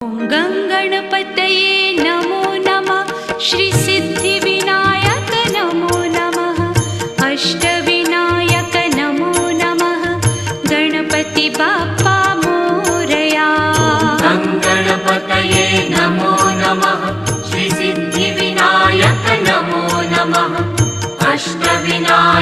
गणपतये नमो नमः। श्री सिद्धिविनायक नमो नमः। अष्टविनायक नमो नमः। गणपति बाप्पा मोरया। गणपतये नमो नमः। श्री सिद्धिविनायक नमो नमः। अष्टविनायक